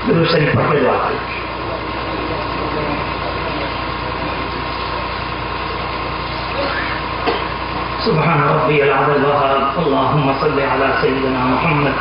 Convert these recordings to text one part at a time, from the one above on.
درود شریف پڑھ کے دعا کریں. سبحان ربي العلى الوهاب. اللهم صل على سيدنا محمد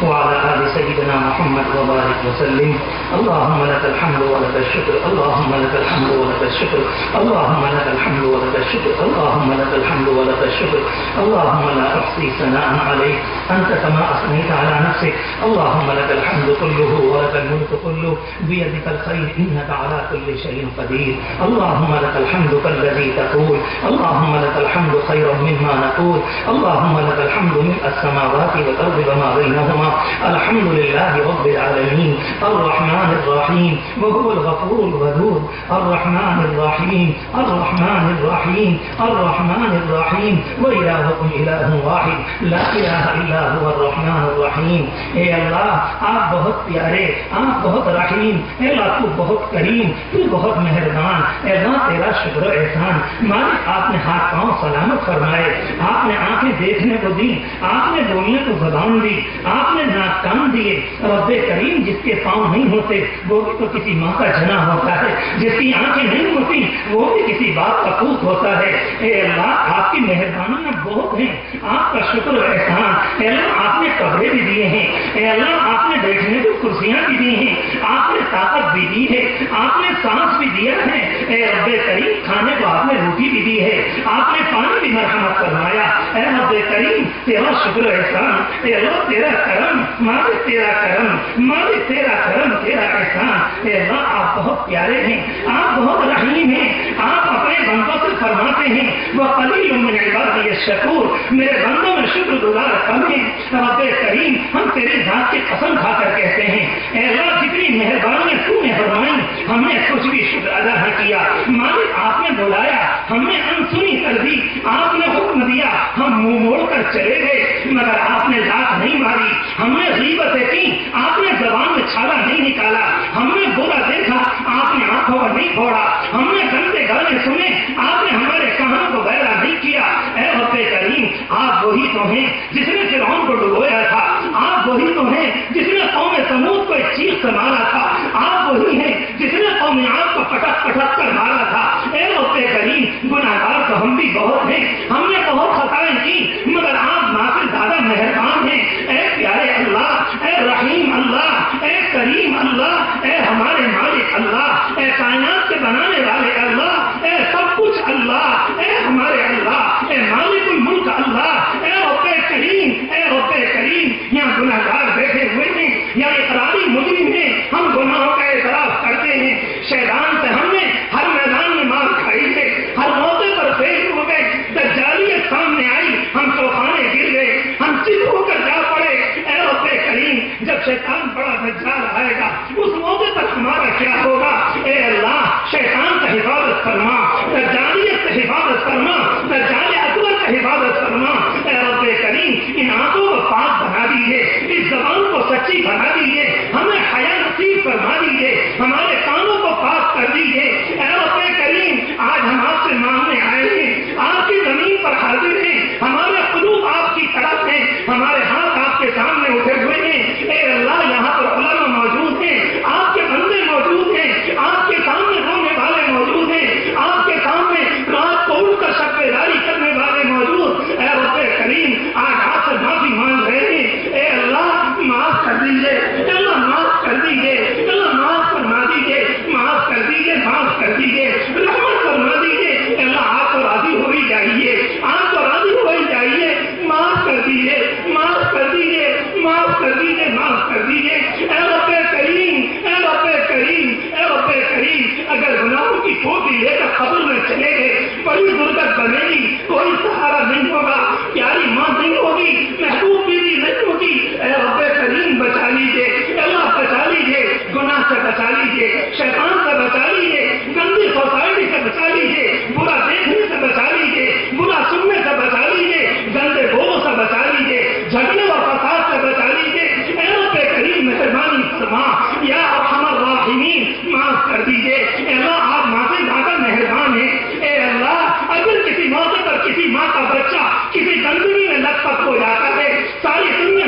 وعلى آل سيدنا محمد وبارك وسلم. اللهم لك الحمد ولك الشكر. اللهم لك الحمد ولك الشكر. اللهم لك الحمد ولك الشكر. اللهم لك الحمد ولك الشكر. اللهم لا أحصي ثناء عليك أنت كما أثنيت على نفسك. اللهم لك الحمد كله ولك الملك كله بيدك الخير إنك على كل شيء قدير. اللهم لك الحمد كالذي تقول. اللهم لك الحمد خيرا مما نقول. اللهم لك الحمد ملء السماوات والأرض وما بينهما. الحمد لله رب العالمين الرحمن الرحيم وهو الغفور الودود. الرحمن الرحيم الرحمن الرحيم الرحمن الرحيم وإلهكم إله واحد لا إله إلا هو الرحمن الرحيم. اے اللہ آپ بہت پیارے، آپ بہت رحیم، اے اللہ تو بہت کریم، تو بہت مہربان. اے اللہ تیرا شکر و احسان. مالک آپ نے ہاتھ پاؤں سلامت فرمائے، آپ نے آنکھیں دیکھنے کو دی، آپ نے بولنے کو زبان دی، آپ نے ناک کان دیے. رب کریم جس کے پاؤں نہیں ہوتے وہ بھی تو کسی ماں کا جنا ہوتا ہے، جس کی آنکھیں نہیں ہوتی وہ بھی کسی باپ کا پوت ہوتا ہے. اے اللہ آپ کی مہربانیاں بہت ہیں، آپ کا شکر و احسان. اے اللہ آپ نے کپڑے بھی دیے ہیں، اے اللہ آپ نے بیٹھنے کو کرسیاں بھی دی ہیں، آپ نے طاقت بھی دی ہے، آپ نے سانس بھی دیا ہے. اے رب کریم کھانے کو آپ نے روٹی بھی دی ہے، آپ نے پانی بھی مرحمت فرمایا. اے رب کریم تیرا شکر و احسان. اے اللہ تیرا کرم مالک، تیرا کرم مالک، تیرا کرم تیرا احسان. اے اللہ آپ بہت پیارے ہیں، آپ بہت رحیم ہیں. آپ اپنے بندوں سے فرماتے ہیں وَقَلِيلٌ مِّنْ عِبَادِيَ الشَّكُورُ، میرے بندوں میں شکر گزار کم ہیں. رب کریم ہم تیری ذات کی قسم کھا کر کہتے ہیں اے اللہ جتنی مہربانیاں تو نے فرمائی ہم نے کچھ بھی شکر ادا نہ کیا. مالک آپ نے بلایا ہم نے انسنی کر دی، آپ نے حکم دیا ہم منہ موڑ کر چلے گئے، مگر آپ نے لات نہیں ماری. ہم نے غیبتیں کی، آپ نے زبان میں چھالا نہیں نکالا. ہم نے برا دیکھا، آپ نے آنکھوں کو نہیں پھوڑا. ہم نے گندے گانے سنے، آپ نے ہمارے کانوں کو بہرا نہیں کیا. اے رب کریم آپ وہی تو ہیں جس نے فرعون کو ڈبویا تھا، آپ وہی تو ہیں جس نے قوم سمود کو ایک چیخ سے مارا تھا، آپ وہی ہیں جس نے قوم عاد کو پٹک پٹک کر مارا تھا. اے رب کریم گناہگار تو ہم بھی بہت ہیں، ہم نے بہت خطائیں کی مگر آپ ماں سے زیادہ مہربان ہیں. اے پیارے اللہ، اے رحیم اللہ، اے کریم اللہ، اے ہمارے مالک اللہ، اے کائنات کے بنانے والے اللہ، اے سب کچھ اللہ، اے ہمارے اللہ، اے مالک الملک اللہ. اے رب کریم، اے رب کریم یہاں گناہگار بیٹھے ہوئے ہیں یا اقراری مجرم ہیں، ہم گناہوں کا اعتراف کرتے ہیں. شیطان سے ہم نے ہر میدان میں مار کھائی ہے، ہر موقع پر فیل ہو گئے. دجالیت سامنے آئی ہم توفانے گر گئے، ہم چپ ہو کر جا پڑے. اے رب کریم جب شیطان بڑا دجال آئے گا اس موقع پر ہمارا کیا ہوگا؟ اے اللہ شیطان سے حفاظت فرما، دجالیت سے حفاظت فرما، دجال اکبر سے حفاظت فرما. اے رب کریم ان آنکھوں کو پاک بنا دیجیے، اس زبان کو سچی بنا دیجیے، ہمیں حیا نصیب فرما دیجیے، ہمارے کانوں کو پاک کر دیجیے. اے رب کریم آج ہم آپ سے مانگنے آئے ہیں، آپ کی زمین پر حاضر ہیں، ہمارے قلوب آپ کی طرف ہیں، ہمارے ہاتھ آپ کے سامنے اٹھے ہوئے ہیں. اے اللہ یہاں پر علماء موجود ہیں، آپ کے بندے موجود ہیں، آپ کے سامنے رونے والے موجود ہیں، آپ کے سامنے رات کو اٹھ کر شب بیداری کرنے والے موجود. اے رب کریم آج آپ سے معافی مانگ رہے ہیں. اے اللہ معاف کر دیجیے، اے اللہ معاف کر دیجیے، اے اللہ معاف فرما دیجیے، معاف کر دیجیے، معاف کر دیجیے، رحمت فرما دیجیے. اے اللہ آپ کو راضی ہو ہی جائیے، آپ کو راضی ہو ہی جائیے. معاف کر دیجیے، معاف کر دیجیے، معاف کر دیجیے، معاف کر دیجیے. اے رب کریم، اے رب کریم، اے رب کریم اگر گناہوں کی ٹوپی لے کر قبر میں چلے گئے بڑی غربت بنے گی، کوئی سہارا نہیں ہوگا، پیاری ماں نہیں ہوگی، محبوب بیوی نہیں ہوگی. اے رب کریم بچا لیجیے، اللہ بچا لیجیے، گناہ سے بچا لیجیے، شیطان سے بچا لیجیے، گندی سوسائٹی سے بچا لیجیے، برا دیکھنے سے بچا لیجیے، برا سننے سے بچا لیجیے، گندے بولوں سے بچا لیجیے، جھگڑے اور فساد سے بچا لیجیے. اے رب کریم مہربانی فرما، یا ارحم الراحمین معاف کر دیجیے. اے اللہ آپ معافی مانگا مہربان ہیں. اے اللہ اگر کسی موقع پر کسی ماں کا بچہ کسی گندگی میں لت پت ہو جاتا ہے، ساری دنیا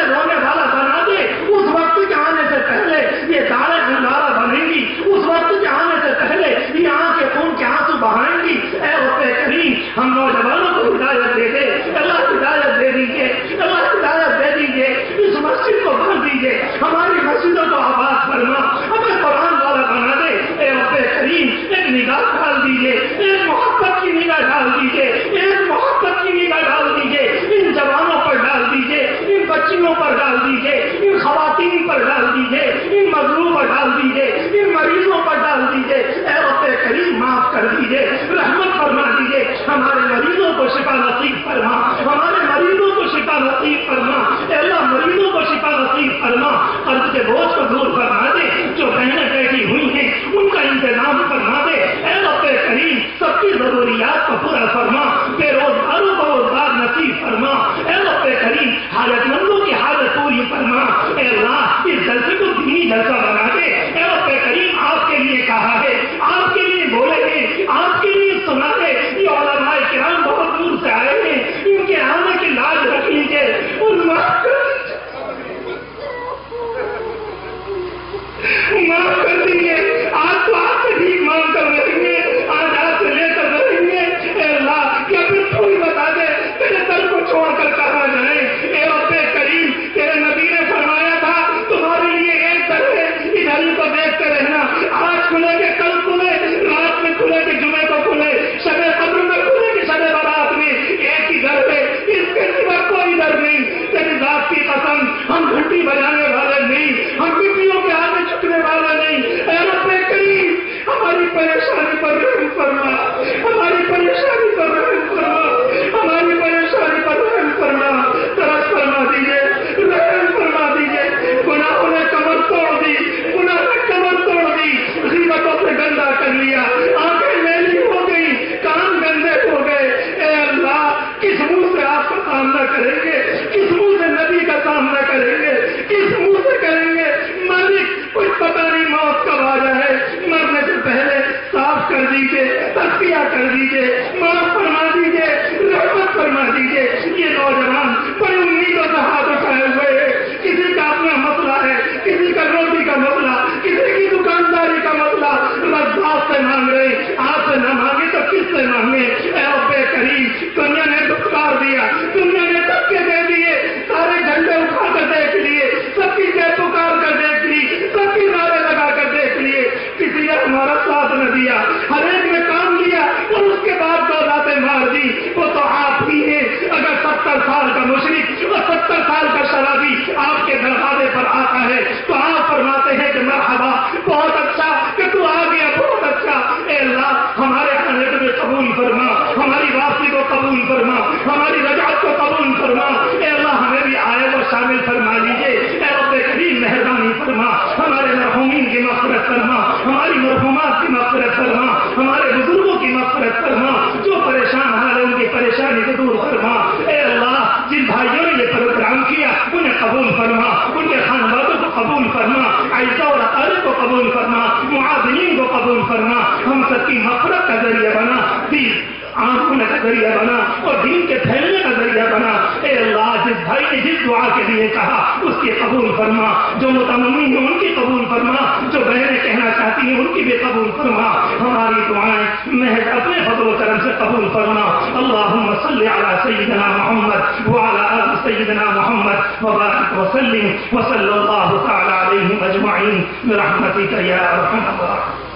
سے رونے والا بنا دے، اس وقت کے آنے سے پہلے یہ داریں انگارہ بنیں گی، اس وقت کے آنے سے پہلے یہ آنکھ کے خون کے آنسو بہائیں گی۔ اے رب کریم ہم نوجوانوں کو ہدایت دے دے، اللہ ہدایت دے دیجیے، اللہ ہدایت دے دیجیے، اس مسجد کو بھر دیجیے، ہماری مسجدوں کو آباد فرما، ہمیں قرآن والا بنا دے۔ اے رب کریم ایک نگاہ ڈال دیجیے، ایک محبت کی نگاہ ڈال دیجیے، ایک محبت کی نگاہ ڈال دیجیے، ان جوانوں پر ڈال دیجیے، ان بچیوں پر ڈال دیجیے، ان خواتین پر ڈال دیجیے، ان مظلوم پر ڈال دیجیے، ان مریضوں پر ڈال دیجیے۔ اے رب کریم معاف کر دیجیے، رحمت فرما دیجیے، ہمارے مریضوں کو شفا نصیب فرما، ہمارے مریضوں کو شفا نصیب فرما، اے اللہ مریضوں کو شفا نصیب فرما، قرض کے بوجھ کو دور فرما دے، جو بہنیں بیٹھی ہوئی ہیں ان کا انتظام فرما دے۔ اے رب کریم سب کی ضروریات کو پورا فرما، بے روزگاروں کو روزگار نصیب فرما۔ اے رب کریم حاجت مندوں کی حاجت پوری فرما۔ اے اللہ اس جلسے کو دینی جلسہ بنا دے۔ اے رب کریم آپ کے لیے کہا ہے، آپ کے لیے بولے ہیں، آپ کے لیے سنا ہے، یہ علماء کرام بہت دور سے آئے ہیں، ان کے آنے کی لاج رکھ لیجیے اور معاف کر دیجیے۔ آج تو آپ سے ٹھیک مانگ کر رہیں گے، آج آپ سے لے کر رہیں گے۔ اے اللہ کیا پھر کوئی بتا دے تیرے در کو چھوڑ کر کہاں جائیں۔ اے رب کریم تیرے نبی نے فرمایا تھا تمہارے لیے ایک در ہے، ادھر ہی کو دیکھتے رہنا، آج کھلے کہ کل کھلے، رات میں کھلے کہ جمعے کو کھلے، شب قدر میں کھلے کہ شب برات میں، ایک ہی در ہے، اس کے سوا کوئی در نہیں۔ تیری ذات کی قسم ہم گھنٹی بجانے والے نہیں، ہم مٹیوں کے آگے جھکنے والے نہیں۔ اے رب کریم ہماری پریشانی پر رحم فرما، ہماری پریشانی پر رحم فرما، ہماری پریشانی پر رحم فرما، ترس فرما دیجیے، رحم فرما دیجیے۔ گناہوں نے کمر توڑ دی، گناہ نے کمر توڑ دی، غیبتوں سے گندا کر لیا، آنکھیں میلی ہو گئی، کان گندے ہو گئے۔ اے اللہ کس منہ سے آپ کا سامنا کریں گے، کس منہ سے نبی کا سامنا کریں گے، کس منہ سے کریں گے؟ مالک کچھ پتہ نہیں موت کب آ جائے، مرنے سے پہلے صاف کر دیجیے، تسکیہ کر دیجیے، معاف فرما دیجیے، رحمت فرما دیجیے۔ یہ نوجوان بڑی امیدوں سے ہاتھ اٹھائے ہوئے ہیں، کسی کا اپنا مسئلہ ہے، کسی کا روٹی کا مسئلہ، کسی کی دکانداری کا مسئلہ، رب سے مانگ رہے ہیں، آپ سے نہ مانگے تو کس سے مانگے؟ اے رب کریم دنیا نے دھتکار دیا، دنیا نے دھکے دے دیے، سارے جھنڈے اٹھا کر دیکھ لیے، سب کی جے پکار کر دیکھ لی، سب کی نعرے لگا کر دیکھ لیے، کسی نے ہمارا ساتھ نہ دیا، ہر ایک نے کام لیا اور اس کے بعد دو باتیں مار دی۔ وہ تو آپ ہی ہیں، اگر 70 سال کا مشرک اور 70 سال کا شرابی آپ کے دروازے پر آتا ہے تو آپ فرماتے ہیں کہ مرحبا، بہت اچھا کہ تو آ گیا، بہت اچھا۔ اے اللہ ہمارے آنے کو قبول فرما، ہماری واپسی کو قبول فرما، ہماری رجعت کو قبول فرما۔ اے اللہ ہمیں بھی آئے وہ شامل فرما لیجیے۔ اے رب کریم مہربانی فرما، ہمارے مرحومین کی مغفرت فرما، ہماری مرحومات کی مغفرت فرما، ہمارے بزرگوں کی مغفرت فرما، جو پریشان حال ہے ان کی پریشانی کو دور فرما۔ اے اللہ جن بھائیوں نے یہ پروگرام کیا انہیں قبول فرما، ان کے خاندانوں کو قبول فرما، عائشہ اور اقارب کو قبول فرما، معاذرین کو قبول فرما، ہم سب کی مغفرت کا ذریعہ بنا، آنکھوں کا ذریعہ بنا اور دین کے پھیلنے کا ذریعہ بنا۔ اے اللہ جس بھائی نے جس دعا کے لیے کہا اس کی قبول فرما، جو متمنی ہیں ان کی قبول فرما، جو بہنیں کہنا چاہتی ہیں ان کی بھی قبول فرما۔ ہماری دعائیں محض اپنے فضل و کرم سے قبول فرما۔ اللہم صلی علی سیدنا محمد وعلی آل سیدنا محمد وبارک وسلم وصلی اللہ تعالی علیہم اجمعین برحمتک یا ارحم الراحمین۔